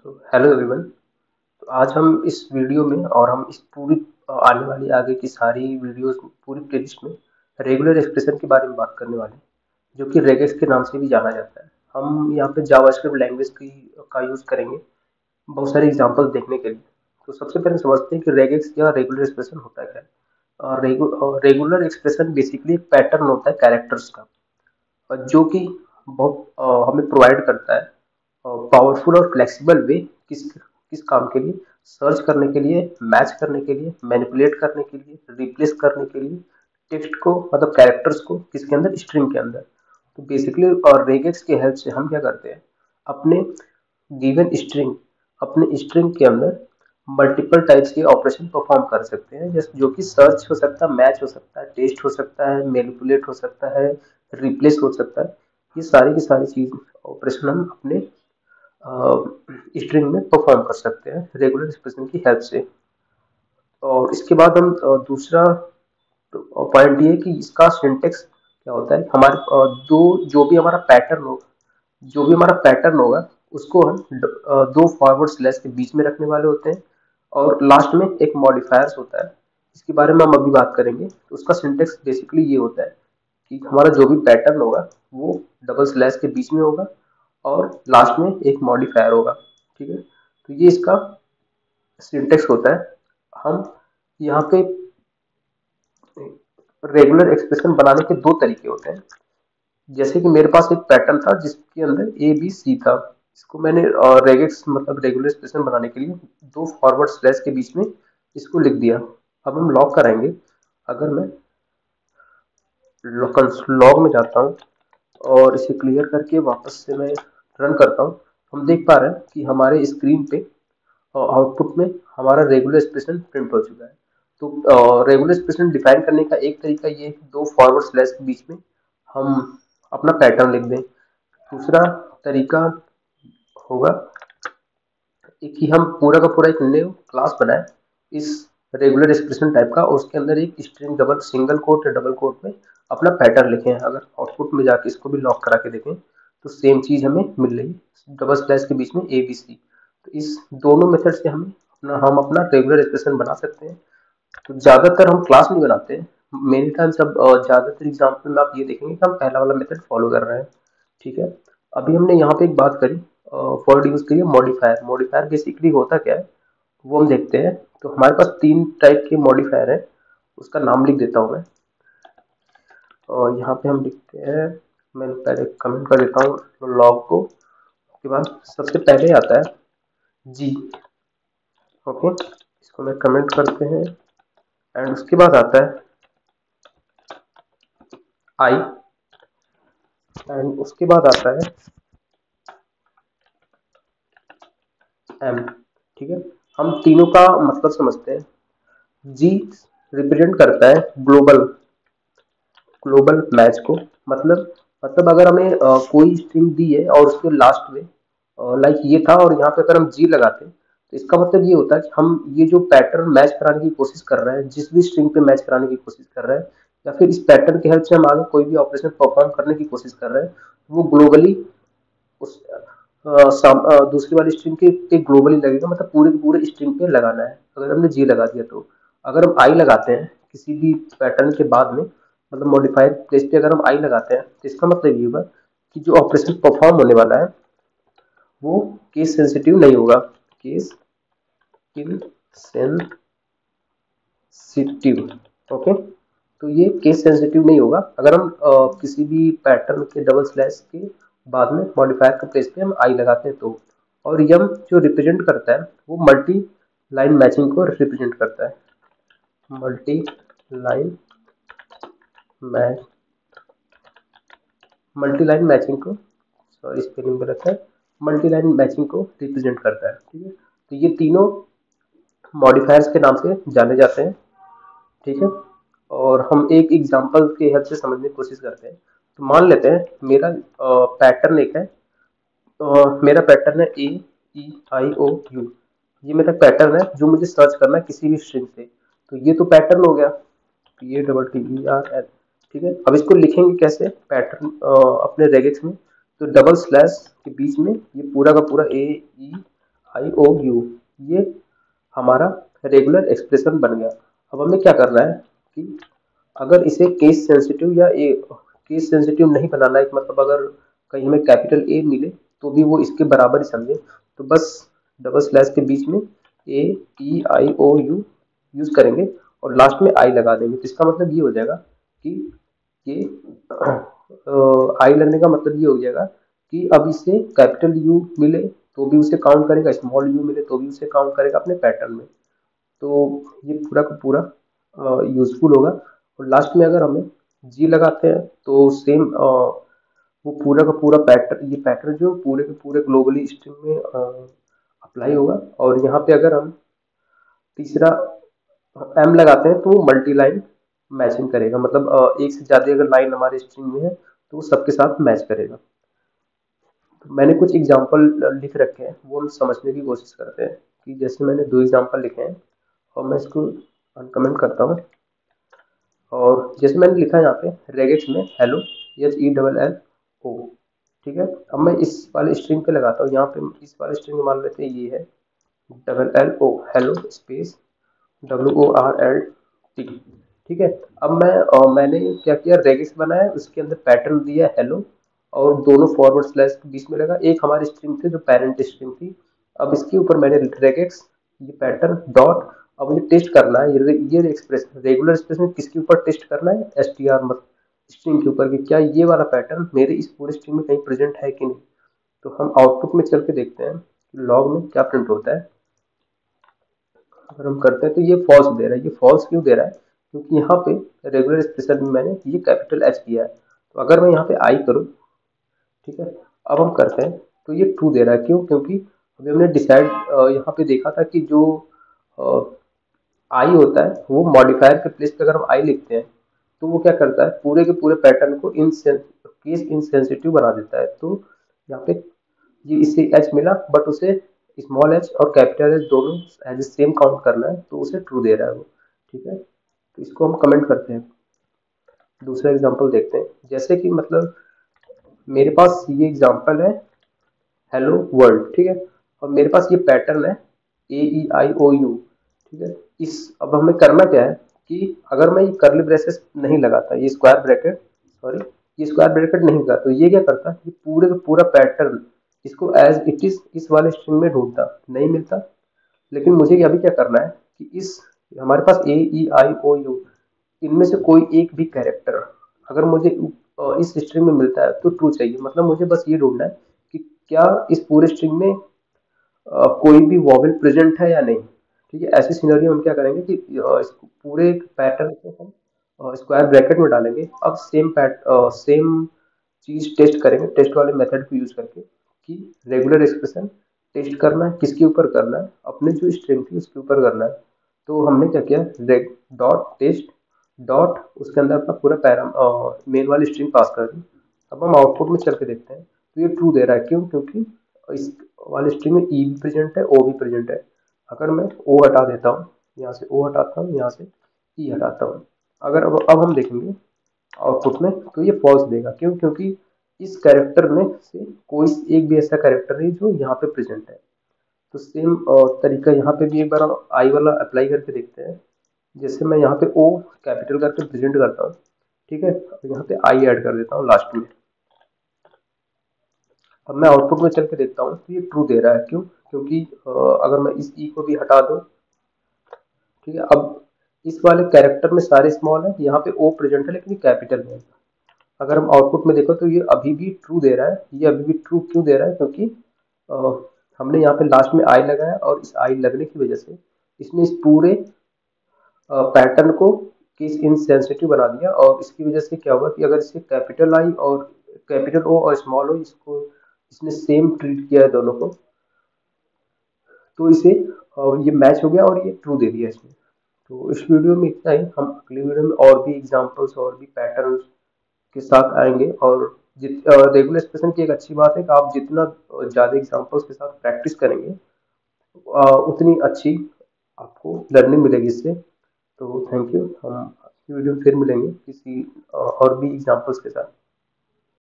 तो hello everyone. तो आज हम इस वीडियो में और हम इस पूरी आने वाली आगे की सारी वीडियोस पूरी प्लेलिस्ट में रेगुलर एक्सप्रेशन के बारे में बात करने वाले हैं, जो कि रेगेक्स के नाम से भी जाना जाता है। हम यहाँ पे जावास्क्रिप्ट लैंग्वेज की का यूज़ करेंगे बहुत सारे एग्जांपल्स देखने के लिए। तो सबसे पहले समझते हैं कि रेगेक्स या रेगुलर एक्सप्रेशन होता है क्या है। रेगुलर एक्सप्रेशन बेसिकली एक पैटर्न होता है कैरेक्टर्स का, जो कि बहुत हमें प्रोवाइड करता है पावरफुल और फ्लेक्सिबल वे किस किस काम के लिए, सर्च करने के लिए, मैच करने के लिए, मैनिपुलेट करने के लिए, रिप्लेस करने के लिए, टेक्स्ट को मतलब कैरेक्टर्स को किसके अंदर, स्ट्रिंग के अंदर। तो बेसिकली और रेगेक्स की हेल्प से हम क्या करते हैं, अपने गिवन स्ट्रिंग अपने स्ट्रिंग के अंदर मल्टीपल टाइप्स के ऑपरेशन परफॉर्म कर सकते हैं, जैसे जो कि सर्च हो सकता है, मैच हो सकता है, टेस्ट हो सकता है, मैनिपुलेट हो सकता है, रिप्लेस हो सकता है। ये सारी की सारी चीज ऑपरेशन हम अपने स्ट्रिंग में परफॉर्म कर सकते हैं रेगुलर एक्सप्रेशन की हेल्प से। और इसके बाद हम दूसरा पॉइंट ये है कि इसका सिंटेक्स क्या होता है। हमारे दो जो भी हमारा पैटर्न होगा जो भी हमारा पैटर्न होगा उसको हम दो फॉरवर्ड स्लैश के बीच में रखने वाले होते हैं, और लास्ट में एक मॉडिफायर्स होता है। इसके बारे में हम अभी बात करेंगे। तो उसका सिंटेक्स बेसिकली ये होता है कि हमारा जो भी पैटर्न होगा वो डबल स्लैश के बीच में होगा और लास्ट में एक मॉडिफायर होगा। ठीक है, तो ये इसका सिंटेक्स होता है। हम यहाँ पे रेगुलर एक्सप्रेशन बनाने के दो तरीके होते हैं। जैसे कि मेरे पास एक पैटर्न था जिसके अंदर ए बी सी था। इसको मैंने रेगेक्स मतलब रेगुलर एक्सप्रेशन बनाने के लिए दो फॉरवर्ड स्लैश के बीच में इसको लिख दिया। अब हम लॉग कराएंगे। अगर मैं लॉग में जाता हूँ और इसे क्लियर करके वापस से मैं रन करता हूँ, हम देख पा रहे हैं कि हमारे स्क्रीन पे और आउटपुट में हमारा रेगुलर एक्सप्रेशन प्रिंट हो चुका है। तो रेगुलर एक्सप्रेशन डिफाइन करने का एक तरीका ये है कि दो फॉरवर्ड स्लैश के बीच में हम अपना पैटर्न लिख दें। दूसरा तरीका होगा कि हम पूरा का पूरा एक न्यू क्लास बनाएं इस रेगुलर एक्सप्रेशन टाइप का, और उसके अंदर एक स्ट्रिंग डबल सिंगल कोट या डबल कोट में अपना पैटर्न लिखें। अगर आउटपुट में जाके इसको भी लॉक करा के देखें तो सेम चीज हमें मिल रही है, डबल स्लैश के बीच में ए बी सी। तो इस दोनों मेथड से हम अपना रेगुलर एक्सप्रेशन बना सकते हैं। तो ज्यादातर हम क्लास नहीं बनाते हैं, मेनी टाइम्स। अब ज्यादातर एग्जाम्पल में आप ये देखेंगे कि हम पहला वाला मेथड फॉलो कर रहे हैं। ठीक है, अभी हमने यहाँ पे एक बात करी, वर्ड यूज करिए मॉडिफायर। मॉडिफायर बेसिकली होता क्या है वो हम देखते हैं। तो हमारे पास तीन टाइप के मॉडिफायर है, उसका नाम लिख देता हूँ मैं। और यहाँ पे हम लिखते हैं, मैं पहले कमेंट कर देता हूँ लॉग को। उसके बाद सबसे पहले आता है जी। ओके, इसको मैं कमेंट करते हैं। एंड उसके बाद आता है आई। एंड उसके बाद आता है एम। ठीक है, हम तीनों का मतलब समझते हैं। जी रिप्रेजेंट करता है ग्लोबल ग्लोबल मैच को। मतलब अगर हमें कोई स्ट्रिंग दी है और उसके लास्ट में लाइक ये था, और यहाँ पे अगर हम जी लगाते हैं तो इसका मतलब ये होता है कि हम ये जो पैटर्न मैच कराने की कोशिश कर रहे हैं, जिस भी स्ट्रिंग पे मैच कराने की कोशिश कर रहे हैं, या फिर इस पैटर्न की हेल्प से हम आगे कोई भी ऑपरेशन परफॉर्म करने की कोशिश कर रहे हैं, वो ग्लोबली उस दूसरी वाली स्ट्रिंग के ग्लोबली लगेगा। मतलब पूरे के पूरे स्ट्रिंग पे लगाना है अगर हमने जी लगा दिया तो। अगर हम आई लगाते हैं किसी भी पैटर्न के बाद में, मतलब मॉडिफाइड प्लेस पे अगर हम आई लगाते हैं, तो इसका मतलब ये होगा कि जो ऑपरेशन परफॉर्म होने वाला है वो केस सेंसिटिव नहीं होगा। Case insensitive. ओके, तो ये केस सेंसिटिव नहीं होगा अगर हम किसी भी पैटर्न के डबल स्लैश के बाद में मॉडिफायर के प्लेस पे हम आई लगाते हैं तो। और यम जो रिप्रेजेंट करता है वो मल्टी लाइन मैचिंग को रिप्रेजेंट करता है। Multi line match multi line matching को, सॉरी स्पेलिंग गलत है, मल्टी लाइन मैचिंग को रिप्रेजेंट करता है। ठीक है, तो ये तीनों मॉडिफायर्स के नाम से जाने जाते हैं। ठीक है, और हम एक एग्जांपल के हेल्प से समझने की कोशिश करते हैं। तो मान लेते हैं मेरा पैटर्न एक है, मेरा पैटर्न है ए ई आई ओ यू। ये मेरा पैटर्न है जो मुझे सर्च करना है किसी भी स्ट्रिंग से। तो ये तो पैटर्न हो गया, P A double T E R L. ठीक है, अब इसको लिखेंगे कैसे पैटर्न अपने रेगेक्स में। तो डबल स्लैश के बीच में ये पूरा का पूरा ए ई आई ओ यू, ये हमारा रेगुलर एक्सप्रेशन बन गया। अब हमें क्या करना है कि अगर इसे केस सेंसिटिव या ए केस सेंसिटिव नहीं बनाना है, मतलब अगर कहीं हमें कैपिटल ए मिले तो भी वो इसके बराबर ही समझे, तो बस डबल स्लैश के बीच में ए ई आई ओ यू यूज करेंगे और लास्ट में आई लगा देंगे। तो इसका मतलब ये हो जाएगा कि ये आई लगने का मतलब ये हो जाएगा कि अब इसे कैपिटल यू मिले तो भी उसे काउंट करेगा, स्मॉल यू मिले तो भी उसे काउंट करेगा अपने पैटर्न में। तो ये पूरा का पूरा यूजफुल होगा। और लास्ट में अगर हमें जी लगाते हैं तो सेम वो पूरा का पूरा पैटर्न, ये पैटर्न जो पूरे के पूरे ग्लोबली स्ट्रिंग में अप्लाई होगा। और यहाँ पे अगर हम तीसरा एम लगाते हैं तो वो मल्टी लाइन मैचिंग करेगा, मतलब एक से ज्यादा अगर लाइन हमारे स्ट्रिंग में है तो वो सबके साथ मैच करेगा। तो मैंने कुछ एग्जांपल लिख रखे हैं, वो हम समझने की कोशिश करते हैं। कि जैसे मैंने 2 एग्जांपल लिखे हैं और मैं इसको अनकमेंट करता हूँ। और जैसे मैंने लिखा है यहाँ पे रेगेट्स में hello, H E double L O, ठीक है। अब मैं इस वाले स्ट्रिंग पे लगाता हूँ, यहाँ पे इस वाले स्ट्रिंग में मान लेते हैं ये है double L O, hello space W O R L T, ठीक है। अब मैंने क्या किया, रेगिक्स बनाया, उसके अंदर पैटर्न दिया हेलो और दोनों फॉरवर्ड स्लैश के बीच में लगा। एक हमारी स्ट्रिंग थी जो पेरेंट स्ट्रिंग थी, अब इसके ऊपर मैंने रेगेक्स ये पैटर्न डॉट। अब मुझे टेस्ट करना है ये एक्सप्रेशन, रेगुलर एक्सप्रेशन किसके ऊपर टेस्ट करना है, एस टी आर मतलब स्ट्रिंग के ऊपर कि क्या ये वाला पैटर्न मेरे इस पूरे स्ट्रिंग में कहीं प्रेजेंट है कि नहीं। तो हम आउटपुट में चल के देखते हैं कि लॉग में क्या प्रिंट होता है। अगर हम करते हैं तो ये फॉल्स दे रहा है। ये फॉल्स क्यों दे रहा है, क्योंकि यहाँ पे रेगुलर एक्सप्रेशन में मैंने ये कैपिटल एच किया है। तो अगर मैं यहाँ पे आई करूँ, ठीक है, अब हम करते हैं तो ये ट्रू दे रहा है। क्यों, क्योंकि अभी हमने डिसाइड यहाँ पे देखा था कि जो आई होता है वो मॉडिफायर के प्लेस पे अगर हम आई लिखते हैं तो वो क्या करता है, पूरे के पूरे पैटर्न को केस इनसेंसिटिव बना देता है। तो यहाँ पे ये इससे एच मिला बट उसे स्मॉल एच और कैपिटल एच दोनों एज सेम काउंट करना है, तो उसे ट्रू दे रहा है वो, ठीक है। तो इसको हम कमेंट करते हैं। दूसरा एग्जांपल देखते हैं, जैसे कि मतलब मेरे पास ये एग्जांपल है हेलो वर्ल्ड, ठीक है, और मेरे पास ये पैटर्न है ए ई आई ओ यू, ठीक है। इस अब हमें करना क्या है कि अगर मैं ये कर्ली ब्रेसेस नहीं लगाता, ये स्क्वायर ब्रैकेट, सॉरी, ये स्क्वायर ब्रैकेट नहीं लगाता, तो ये क्या करता, ये पूरे का पूरा पैटर्न इसको एज इट इज इस वाले स्ट्रिंग में ढूंढता, नहीं मिलता। लेकिन मुझे अभी क्या करना है कि इस हमारे पास ए ई आई ओ यू, इनमें से कोई एक भी कैरेक्टर अगर मुझे इस स्ट्रिंग में मिलता है तो ट्रू चाहिए। मतलब मुझे बस ये ढूंढना है कि क्या इस पूरे स्ट्रिंग में कोई भी वॉवेल प्रेजेंट है या नहीं, ठीक है। ऐसे सिनेरियो में हम क्या करेंगे कि इस पूरे पैटर्न को हम स्क्वायर ब्रैकेट में डालेंगे। अब सेम चीज टेस्ट करेंगे, टेस्ट वाले मेथड को यूज करके कि रेगुलर एक्सप्रेशन टेस्ट करना है, किसके ऊपर करना है, अपने जो स्ट्रिंग थी उसके ऊपर करना है। तो हमने क्या किया, डॉट टेस्ट डॉट उसके अंदर अपना पूरा पैराम मेन वाली स्ट्रिंग पास कर दी। अब हम आउटपुट में चल के देखते हैं तो ये ट्रू दे रहा है। क्यों, क्योंकि इस वाले स्ट्रिंग में ई भी प्रेजेंट है, ओ भी प्रेजेंट है। अगर मैं ओ हटा देता हूँ, यहाँ से ओ हटाता हूँ, यहाँ से ई हटाता हूँ, अगर अब हम देखेंगे आउटपुट में तो ये फॉल्स देगा। क्यों, क्योंकि इस कैरेक्टर में से कोई एक भी ऐसा कैरेक्टर नहीं जो यहाँ पे प्रेजेंट है। तो सेम तरीका यहाँ पे भी एक बार आई वाला अप्लाई करके देखते हैं। जैसे मैं यहाँ पे ओ कैपिटल करके प्रेजेंट करता हूँ, ठीक है, यहाँ पे आई ऐड कर देता हूँ लास्ट में। अब मैं आउटपुट में चल के देखता हूँ तो ये ट्रू दे रहा है। क्यों, क्योंकि अगर मैं इस ई को भी हटा दूँ, ठीक है, अब इस वाले कैरेक्टर में सारे स्मॉल है, यहाँ पे ओ प्रेजेंट है लेकिन ये कैपिटल में है। अगर हम आउटपुट में देखो तो ये अभी भी ट्रू दे रहा है। ये अभी भी ट्रू क्यों दे रहा है, क्योंकि अ, हमने यहाँ पे लास्ट में आई लगाया और इस आई लगने की वजह से इसने इस पूरे पैटर्न को किस इनसेंसिटिव बना दिया। और इसकी वजह से क्या हुआ कि अगर इसे कैपिटल आई और कैपिटल ओ और स्मॉल ओ इसको इसने सेम ट्रीट किया है दोनों को, तो इसे ये मैच हो गया और ये ट्रू दे दिया इसने। तो इस वीडियो में इतना ही। हम अगली वीडियो में और भी एग्जांपल्स और भी पैटर्न्स के साथ आएंगे। और रेगुलर एक्सप्रेशन की एक अच्छी बात है कि आप जितना ज़्यादा एग्जांपल्स के साथ प्रैक्टिस करेंगे उतनी अच्छी आपको लर्निंग मिलेगी इससे। तो थैंक यू। हम अगली वीडियो में फिर मिलेंगे किसी और भी एग्जांपल्स के साथ।